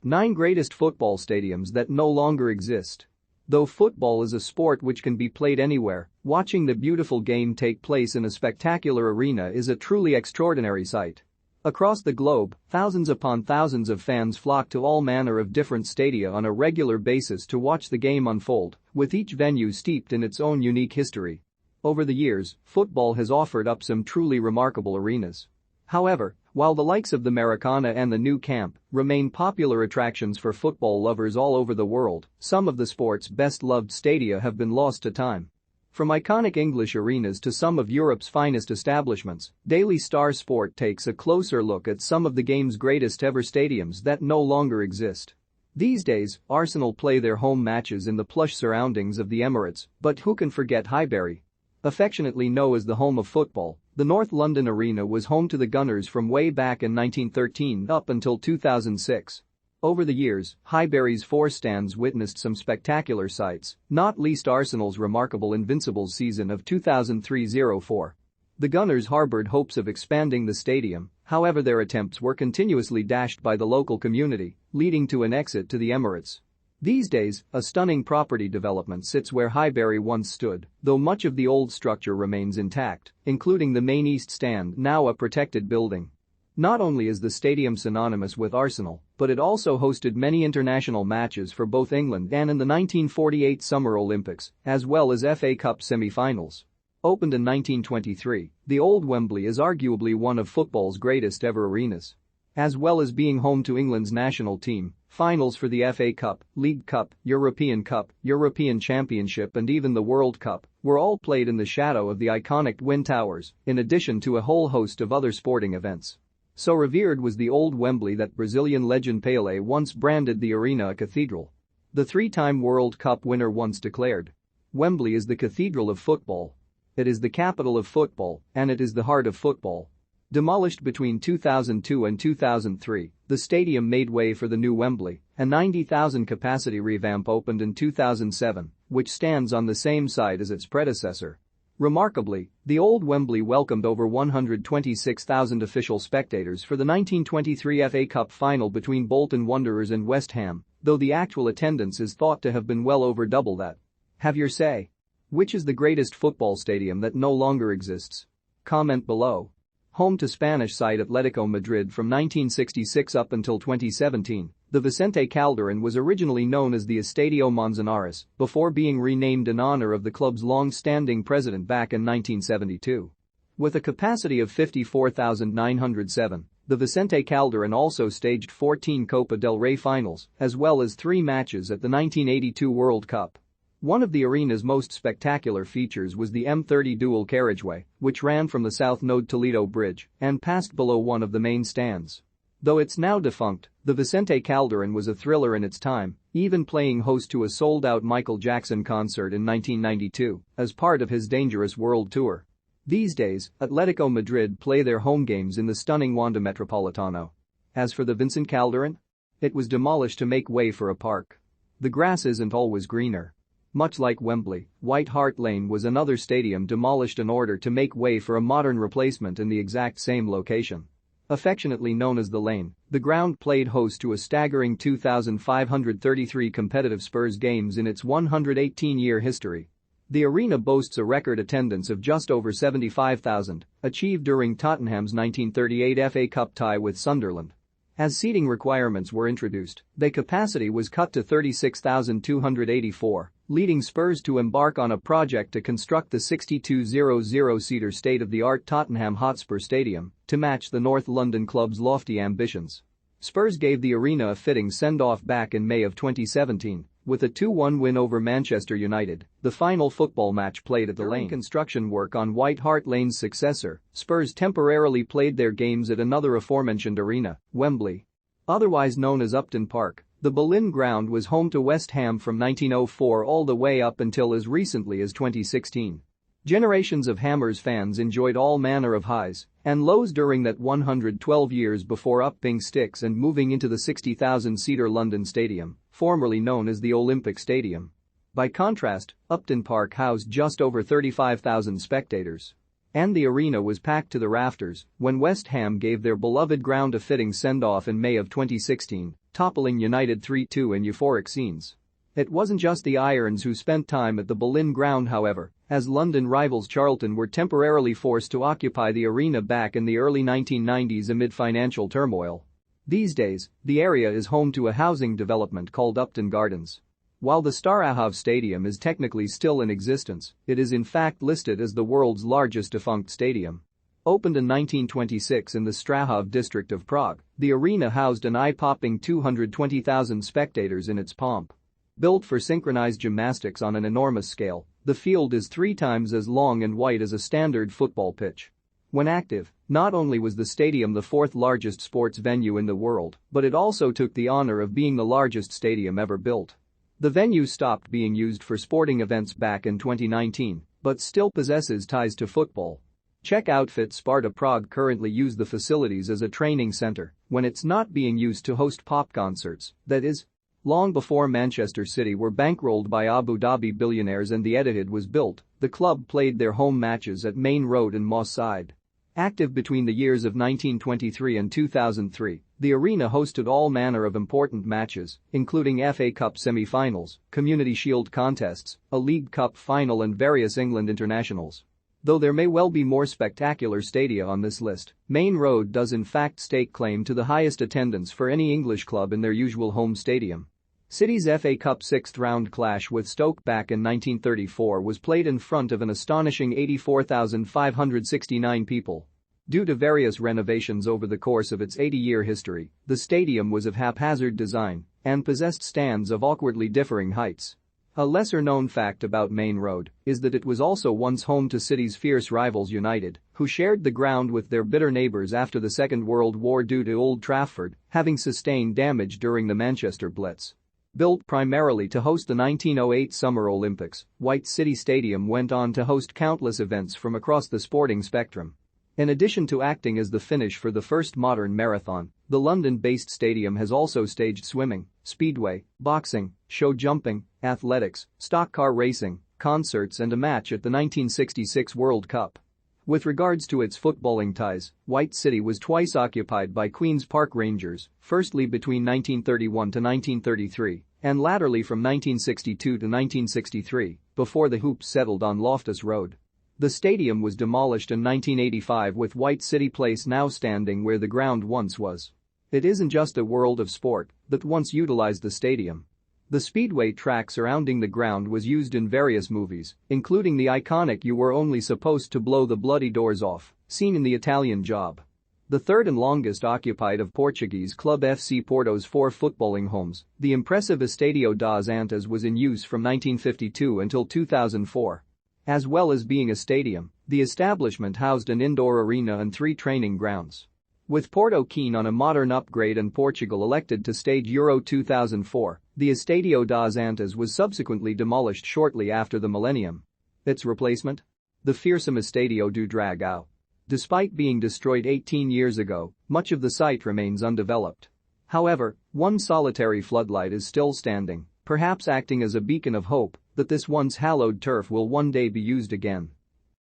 9 Greatest Football Stadiums That No Longer Exist. Though football is a sport which can be played anywhere, watching the beautiful game take place in a spectacular arena is a truly extraordinary sight. Across the globe, thousands upon thousands of fans flock to all manner of different stadia on a regular basis to watch the game unfold, with each venue steeped in its own unique history. Over the years, football has offered up some truly remarkable arenas. However, while the likes of the Maracana and the Nou Camp remain popular attractions for football lovers all over the world, some of the sport's best-loved stadia have been lost to time. From iconic English arenas to some of Europe's finest establishments, Daily Star Sport takes a closer look at some of the game's greatest ever stadiums that no longer exist. These days, Arsenal play their home matches in the plush surroundings of the Emirates, but who can forget Highbury? Affectionately known as the home of football, the North London Arena was home to the Gunners from way back in 1913 up until 2006. Over the years, Highbury's 4 stands witnessed some spectacular sights, not least Arsenal's remarkable Invincibles season of 2003-04. The Gunners harbored hopes of expanding the stadium, however their attempts were continuously dashed by the local community, leading to an exit to the Emirates. These days, a stunning property development sits where Highbury once stood, though much of the old structure remains intact, including the main East Stand, now a protected building. Not only is the stadium synonymous with Arsenal, but it also hosted many international matches for both England and in the 1948 Summer Olympics, as well as FA Cup semi-finals. Opened in 1923, the Old Wembley is arguably one of football's greatest ever arenas. As well as being home to England's national team, finals for the FA Cup, League Cup, European Championship and even the World Cup were all played in the shadow of the iconic Twin Towers, in addition to a whole host of other sporting events. So revered was the Old Wembley that Brazilian legend Pelé once branded the arena a cathedral. The 3-time World Cup winner once declared, "Wembley is the cathedral of football. It is the capital of football, and it is the heart of football." Demolished between 2002 and 2003, the stadium made way for the new Wembley, a 90,000-capacity revamp opened in 2007, which stands on the same site as its predecessor. Remarkably, the Old Wembley welcomed over 126,000 official spectators for the 1923 FA Cup final between Bolton Wanderers and West Ham, though the actual attendance is thought to have been well over double that. Have your say. Which is the greatest football stadium that no longer exists? Comment below. Home to Spanish side Atletico Madrid from 1966 up until 2017, the Vicente Calderón was originally known as the Estadio Manzanares before being renamed in honor of the club's long-standing president back in 1972. With a capacity of 54,907, the Vicente Calderón also staged 14 Copa del Rey finals as well as 3 matches at the 1982 World Cup. One of the arena's most spectacular features was the M30 dual carriageway, which ran from the South Node Toledo Bridge and passed below one of the main stands. Though it's now defunct, the Vicente Calderón was a thriller in its time, even playing host to a sold-out Michael Jackson concert in 1992 as part of his Dangerous World Tour. These days, Atletico Madrid play their home games in the stunning Wanda Metropolitano. As for the Vincent Calderón, it was demolished to make way for a park. The grass isn't always greener. Much like Wembley, White Hart Lane was another stadium demolished in order to make way for a modern replacement in the exact same location. Affectionately known as the Lane, the ground played host to a staggering 2,533 competitive Spurs games in its 118-year history. The arena boasts a record attendance of just over 75,000, achieved during Tottenham's 1938 FA Cup tie with Sunderland. As seating requirements were introduced, the capacity was cut to 36,284, leading Spurs to embark on a project to construct the 6,200-seater state-of-the-art Tottenham Hotspur Stadium to match the North London club's lofty ambitions. Spurs gave the arena a fitting send-off back in May of 2017 with a 2-1 win over Manchester United, the final football match played at the Lane. During construction work on White Hart Lane's successor, Spurs temporarily played their games at another aforementioned arena, Wembley. Otherwise known as Upton Park, the Boleyn ground was home to West Ham from 1904 all the way up until as recently as 2016. Generations of Hammers fans enjoyed all manner of highs and lows during that 112 years before upping sticks and moving into the 60,000-seater London Stadium, formerly known as the Olympic Stadium. By contrast, Upton Park housed just over 35,000 spectators. And the arena was packed to the rafters when West Ham gave their beloved ground a fitting send-off in May of 2016 toppling United 3-2 in euphoric scenes. It wasn't just the Irons who spent time at the Boleyn ground, however, as London rivals Charlton were temporarily forced to occupy the arena back in the early 1990s amid financial turmoil. These days, the area is home to a housing development called Upton Gardens. While the Starahow Stadium is technically still in existence, it is in fact listed as the world's largest defunct stadium. Opened in 1926 in the Strahov district of Prague, the arena housed an eye-popping 220,000 spectators in its pomp. Built for synchronized gymnastics on an enormous scale, the field is 3 times as long and wide as a standard football pitch. When active, not only was the stadium the 4th largest sports venue in the world, but it also took the honor of being the largest stadium ever built. The venue stopped being used for sporting events back in 2019, but still possesses ties to football. Czech outfit Sparta Prague currently use the facilities as a training center when it's not being used to host pop concerts, that is. Long before Manchester City were bankrolled by Abu Dhabi billionaires and the Etihad was built, the club played their home matches at Main Road in Moss Side. Active between the years of 1923 and 2003, the arena hosted all manner of important matches, including FA Cup semi-finals, Community Shield contests, a League Cup final and various England internationals. Though there may well be more spectacular stadia on this list, Main Road does in fact stake claim to the highest attendance for any English club in their usual home stadium. City's FA Cup 6th round clash with Stoke back in 1934 was played in front of an astonishing 84,569 people. Due to various renovations over the course of its 80-year history, the stadium was of haphazard design and possessed stands of awkwardly differing heights. A lesser-known fact about Main Road is that it was also once home to City's fierce rivals United, who shared the ground with their bitter neighbours after the Second World War due to Old Trafford having sustained damage during the Manchester Blitz. Built primarily to host the 1908 Summer Olympics, White City Stadium went on to host countless events from across the sporting spectrum. In addition to acting as the finish for the first modern marathon, the London-based stadium has also staged swimming, speedway, boxing, show jumping, athletics, stock car racing, concerts and a match at the 1966 World Cup. With regards to its footballing ties, White City was twice occupied by Queen's Park Rangers, firstly between 1931 to 1933 and latterly from 1962 to 1963, before the Hoops settled on Loftus Road. The stadium was demolished in 1985 with White City Place now standing where the ground once was. It isn't just a world of sport that once utilized the stadium. The speedway track surrounding the ground was used in various movies, including the iconic You Were Only Supposed to Blow the Bloody Doors Off, seen in The Italian Job. The third and longest occupied of Portuguese club FC Porto's 4 footballing homes, the impressive Estádio das Antas was in use from 1952 until 2004. As well as being a stadium, the establishment housed an indoor arena and 3 training grounds. With Porto keen on a modern upgrade and Portugal elected to stage Euro 2004, the Estádio das Antas was subsequently demolished shortly after the millennium. Its replacement? The fearsome Estádio do Dragão. Despite being destroyed 18 years ago, much of the site remains undeveloped. However, one solitary floodlight is still standing, perhaps acting as a beacon of hope that this once hallowed turf will one day be used again.